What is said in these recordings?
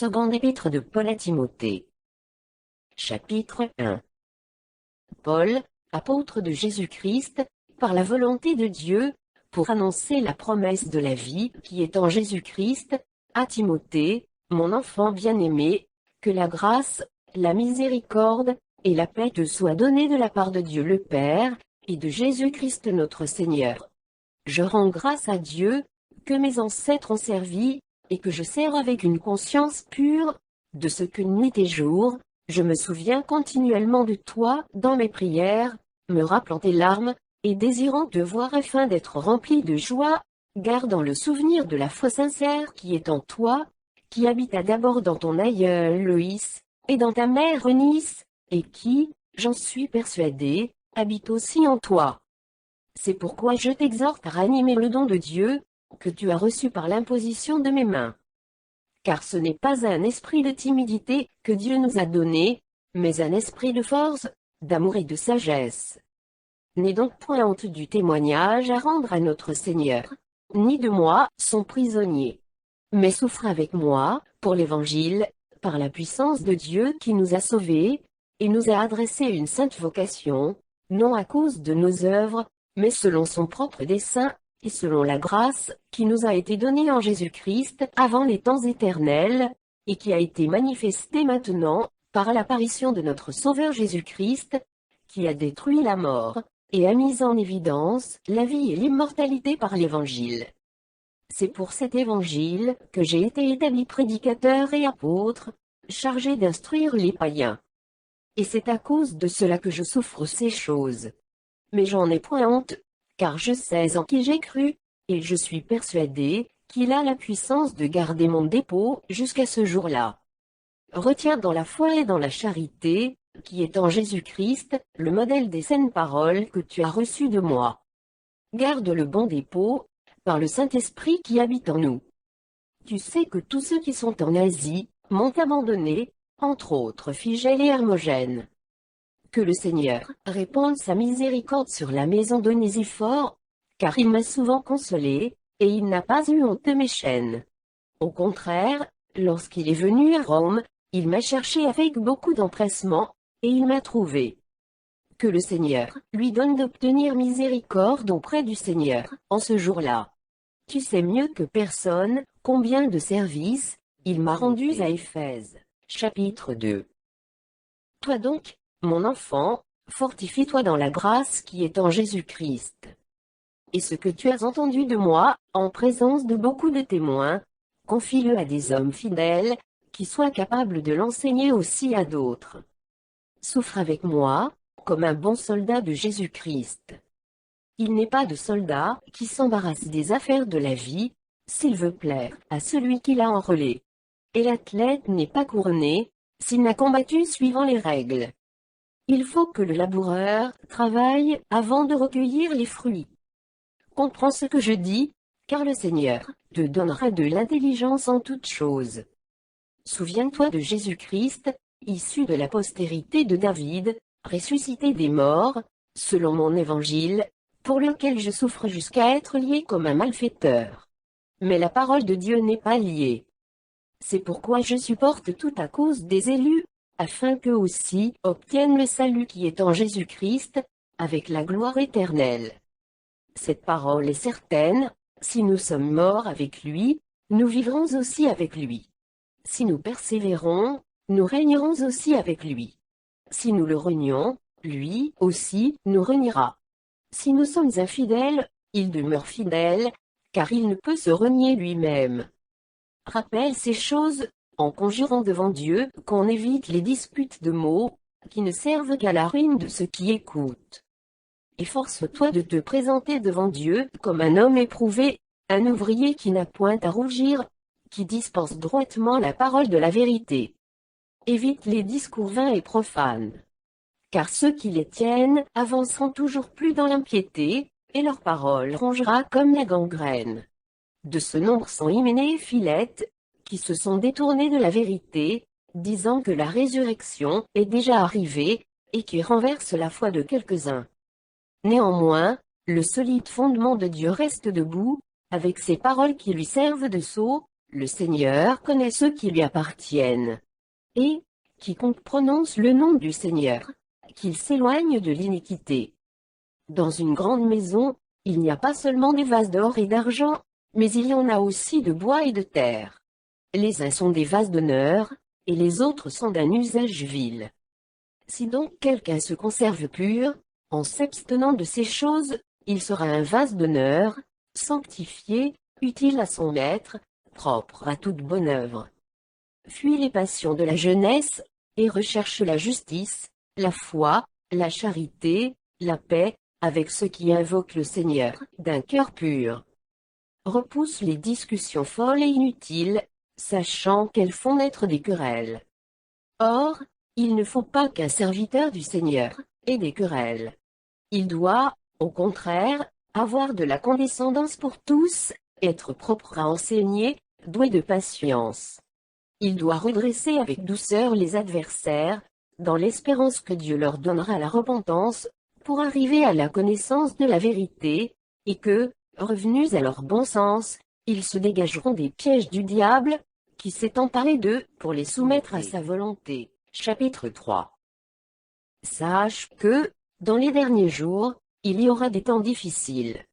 Seconde épître de Paul à Timothée. Chapitre 1. Paul, apôtre de Jésus-Christ, par la volonté de Dieu, pour annoncer la promesse de la vie qui est en Jésus-Christ, à Timothée, mon enfant bien-aimé, que la grâce, la miséricorde, et la paix te soient données de la part de Dieu le Père, et de Jésus-Christ notre Seigneur. Je rends grâce à Dieu, que mes ancêtres ont servi, et que je sers avec une conscience pure, de ce que nuit et jour, je me souviens continuellement de toi dans mes prières, me rappelant tes larmes, et désirant te voir afin d'être rempli de joie, gardant le souvenir de la foi sincère qui est en toi, qui habita d'abord dans ton aïeul Loïs, et dans ta mère Eunice, et qui, j'en suis persuadé, habite aussi en toi. C'est pourquoi je t'exhorte à ranimer le don de Dieu, que tu as reçu par l'imposition de mes mains. Car ce n'est pas un esprit de timidité que Dieu nous a donné, mais un esprit de force, d'amour et de sagesse. N'aie donc point honte du témoignage à rendre à notre Seigneur, ni de moi, son prisonnier. Mais souffre avec moi, pour l'Évangile, par la puissance de Dieu qui nous a sauvés, et nous a adressé une sainte vocation, non à cause de nos œuvres, mais selon son propre dessein, et selon la grâce qui nous a été donnée en Jésus-Christ avant les temps éternels, et qui a été manifestée maintenant, par l'apparition de notre Sauveur Jésus-Christ, qui a détruit la mort, et a mis en évidence la vie et l'immortalité par l'Évangile. C'est pour cet Évangile que j'ai été établi prédicateur et apôtre, chargé d'instruire les païens. Et c'est à cause de cela que je souffre ces choses. Mais j'en ai point honte, car je sais en qui j'ai cru, et je suis persuadé qu'il a la puissance de garder mon dépôt jusqu'à ce jour-là. Retiens dans la foi et dans la charité, qui est en Jésus-Christ, le modèle des saines paroles que tu as reçues de moi. Garde le bon dépôt, par le Saint-Esprit qui habite en nous. Tu sais que tous ceux qui sont en Asie m'ont abandonné, entre autres Phygèle et Hermogène. Que le Seigneur répande sa miséricorde sur la maison d'Onésiphore, car il m'a souvent consolé, et il n'a pas eu honte de mes chaînes. Au contraire, lorsqu'il est venu à Rome, il m'a cherché avec beaucoup d'empressement, et il m'a trouvé. Que le Seigneur lui donne d'obtenir miséricorde auprès du Seigneur, en ce jour-là. Tu sais mieux que personne, combien de services il m'a rendus à Éphèse. Chapitre 2. Toi donc, mon enfant, fortifie-toi dans la grâce qui est en Jésus-Christ. Et ce que tu as entendu de moi, en présence de beaucoup de témoins, confie-le à des hommes fidèles, qui soient capables de l'enseigner aussi à d'autres. Souffre avec moi, comme un bon soldat de Jésus-Christ. Il n'est pas de soldat qui s'embarrasse des affaires de la vie, s'il veut plaire à celui qui l'a enrôlé. Et l'athlète n'est pas couronné, s'il n'a combattu suivant les règles. Il faut que le laboureur travaille avant de recueillir les fruits. Comprends ce que je dis, car le Seigneur te donnera de l'intelligence en toutes choses. Souviens-toi de Jésus-Christ, issu de la postérité de David, ressuscité des morts, selon mon évangile, pour lequel je souffre jusqu'à être lié comme un malfaiteur. Mais la parole de Dieu n'est pas liée. C'est pourquoi je supporte tout à cause des élus, afin qu'eux aussi obtiennent le salut qui est en Jésus-Christ, avec la gloire éternelle. Cette parole est certaine, si nous sommes morts avec lui, nous vivrons aussi avec lui. Si nous persévérons, nous régnerons aussi avec lui. Si nous le renions, lui aussi nous reniera. Si nous sommes infidèles, il demeure fidèle, car il ne peut se renier lui-même. Rappelle ces choses, en conjurant devant Dieu qu'on évite les disputes de mots, qui ne servent qu'à la ruine de ceux qui écoutent. Efforce-toi de te présenter devant Dieu comme un homme éprouvé, un ouvrier qui n'a point à rougir, qui dispense droitement la parole de la vérité. Évite les discours vains et profanes. Car ceux qui les tiennent avanceront toujours plus dans l'impiété, et leur parole rongera comme la gangrène. De ce nombre sont Hyménée et Philette, qui se sont détournés de la vérité, disant que la résurrection est déjà arrivée, et qui renversent la foi de quelques-uns. Néanmoins, le solide fondement de Dieu reste debout, avec ces paroles qui lui servent de sceau, Le Seigneur connaît ceux qui lui appartiennent. Et, quiconque prononce le nom du Seigneur, qu'il s'éloigne de l'iniquité. Dans une grande maison, il n'y a pas seulement des vases d'or et d'argent, mais il y en a aussi de bois et de terre. Les uns sont des vases d'honneur, et les autres sont d'un usage vil. Si donc quelqu'un se conserve pur, en s'abstenant de ces choses, il sera un vase d'honneur, sanctifié, utile à son maître, propre à toute bonne œuvre. Fuis les passions de la jeunesse, et recherche la justice, la foi, la charité, la paix, avec ceux qui invoquent le Seigneur, d'un cœur pur. Repousse les discussions folles et inutiles, sachant qu'elles font naître des querelles. Or, il ne faut pas qu'un serviteur du Seigneur ait des querelles. Il doit, au contraire, avoir de la condescendance pour tous, être propre à enseigner, doué de patience. Il doit redresser avec douceur les adversaires, dans l'espérance que Dieu leur donnera la repentance, pour arriver à la connaissance de la vérité, et que, revenus à leur bon sens, ils se dégageront des pièges du diable, qui s'est emparé d'eux pour les soumettre à sa volonté. Chapitre 3. Sache que, dans les derniers jours, il y aura des temps difficiles.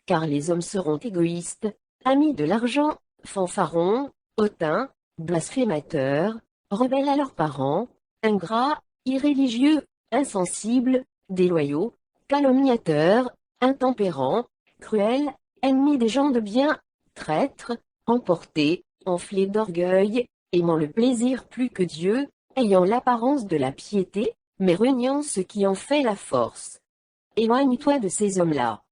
Car les hommes seront égoïstes, amis de l'argent, fanfarons, hautains, blasphémateurs, rebelles à leurs parents, ingrats, irréligieux, insensibles, déloyaux, calomniateurs, intempérants, cruels, ennemis des gens de bien, traîtres, emportés, enflés d'orgueil, aimant le plaisir plus que Dieu, ayant l'apparence de la piété, mais reniant ce qui en fait la force. Éloigne-toi de ces hommes-là.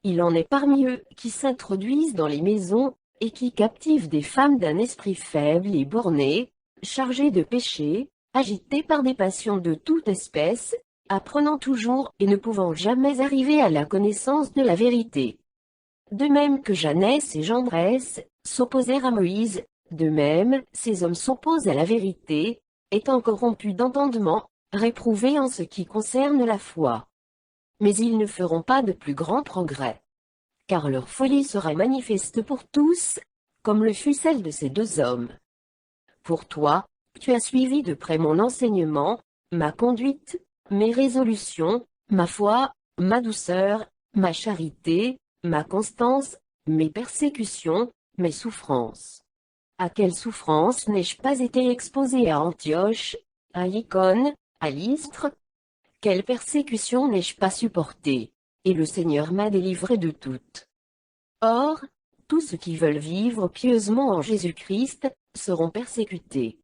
Il en est parmi eux qui s'introduisent dans les maisons, et qui captivent des femmes d'un esprit faible et borné, chargées de péché, agitées par des passions de toute espèce, apprenant toujours et ne pouvant jamais arriver à la connaissance de la vérité. De même que Jeannès et Jambres s'opposèrent à Moïse, de même ces hommes s'opposent à la vérité, étant corrompus d'entendement, réprouvés en ce qui concerne la foi. Mais ils ne feront pas de plus grands progrès. Car leur folie sera manifeste pour tous, comme le fut celle de ces deux hommes. Pour toi, tu as suivi de près mon enseignement, ma conduite, mes résolutions, ma foi, ma douceur, ma charité, ma constance, mes persécutions, mes souffrances. À quelles souffrances n'ai-je pas été exposé à Antioche, à Icône, à Lystre? Quelles persécutions n'ai-je pas supportées, et le Seigneur m'a délivré de toutes. Or, tous ceux qui veulent vivre pieusement en Jésus-Christ, seront persécutés.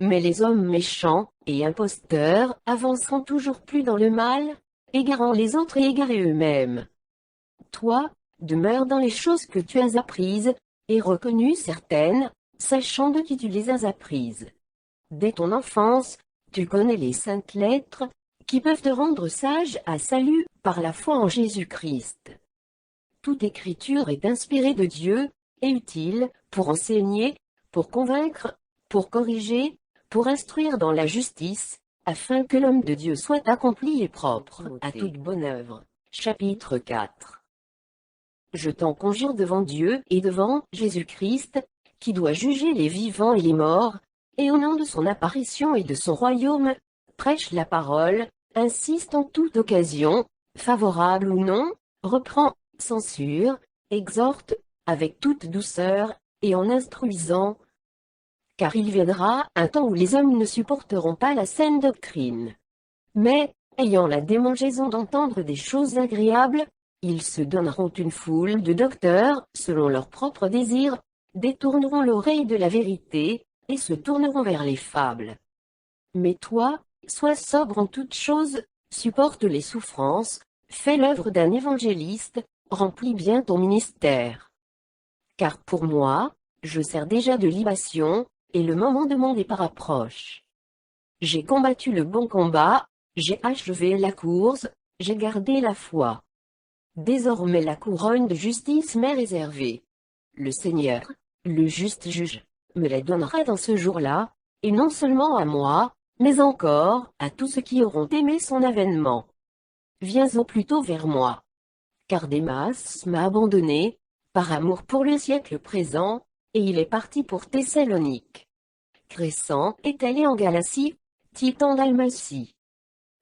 Mais les hommes méchants et imposteurs avanceront toujours plus dans le mal, égarant les autres et égarés eux-mêmes. Toi, demeure dans les choses que tu as apprises, et reconnues certaines, sachant de qui tu les as apprises. Dès ton enfance, tu connais les saintes lettres, qui peuvent te rendre sage à salut par la foi en Jésus-Christ. Toute écriture est inspirée de Dieu, et utile, pour enseigner, pour convaincre, pour corriger, pour instruire dans la justice, afin que l'homme de Dieu soit accompli et propre à toute bonne œuvre. Chapitre 4. Je t'en conjure devant Dieu et devant Jésus-Christ, qui doit juger les vivants et les morts, et au nom de son apparition et de son royaume, prêche la parole, insiste en toute occasion, favorable ou non, reprend, censure, exhorte, avec toute douceur, et en instruisant. Car il viendra un temps où les hommes ne supporteront pas la saine doctrine. Mais, ayant la démangeaison d'entendre des choses agréables, ils se donneront une foule de docteurs, selon leurs propres désirs, détourneront l'oreille de la vérité, et se tourneront vers les fables. Mais toi, sois sobre en toutes choses, supporte les souffrances, fais l'œuvre d'un évangéliste, remplis bien ton ministère. Car pour moi, je sers déjà de libation, et le moment de mon départ approche. J'ai combattu le bon combat, j'ai achevé la course, j'ai gardé la foi. Désormais la couronne de justice m'est réservée. Le Seigneur, le juste juge, me la donnera dans ce jour-là, et non seulement à moi, mais encore à tous ceux qui auront aimé son avènement. Viens au plus tôt vers moi. Car Démas m'a abandonné, par amour pour le siècle présent, et il est parti pour Thessalonique. Crescent est allé en Galatie, Tite en Dalmatie.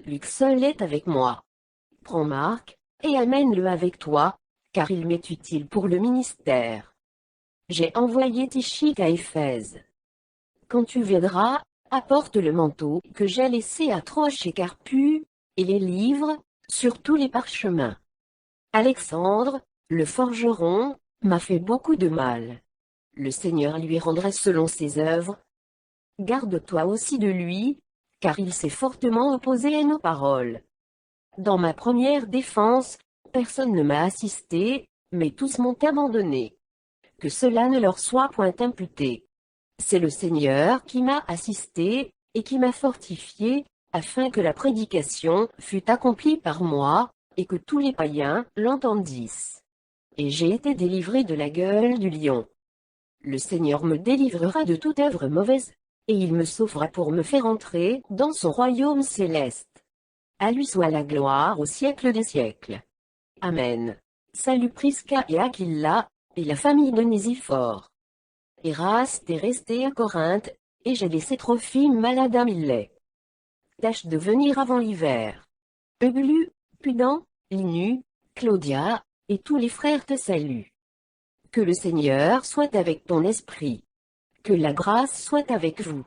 Luc seul est avec moi. Prends Marc, et amène-le avec toi, car il m'est utile pour le ministère. J'ai envoyé Tychik à Éphèse. Quand tu viendras, apporte le manteau que j'ai laissé à Troche et Carpu, et les livres, surtout les parchemins. Alexandre, le forgeron, m'a fait beaucoup de mal. Le Seigneur lui rendra selon ses œuvres. Garde-toi aussi de lui, car il s'est fortement opposé à nos paroles. Dans ma première défense, personne ne m'a assisté, mais tous m'ont abandonné. Que cela ne leur soit point imputé. C'est le Seigneur qui m'a assisté, et qui m'a fortifié, afin que la prédication fût accomplie par moi, et que tous les païens l'entendissent. Et j'ai été délivré de la gueule du lion. Le Seigneur me délivrera de toute œuvre mauvaise, et il me sauvera pour me faire entrer dans son royaume céleste. À lui soit la gloire au siècle des siècles. Amen. Salut Prisca et Aquila, et la famille de Nésiphore. Eraste est resté à Corinthe, et j'ai laissé Trophime malade à Milet. Tâche de venir avant l'hiver. Euglu, Pudent, Linu, Claudia, et tous les frères te saluent. Que le Seigneur soit avec ton esprit. Que la grâce soit avec vous.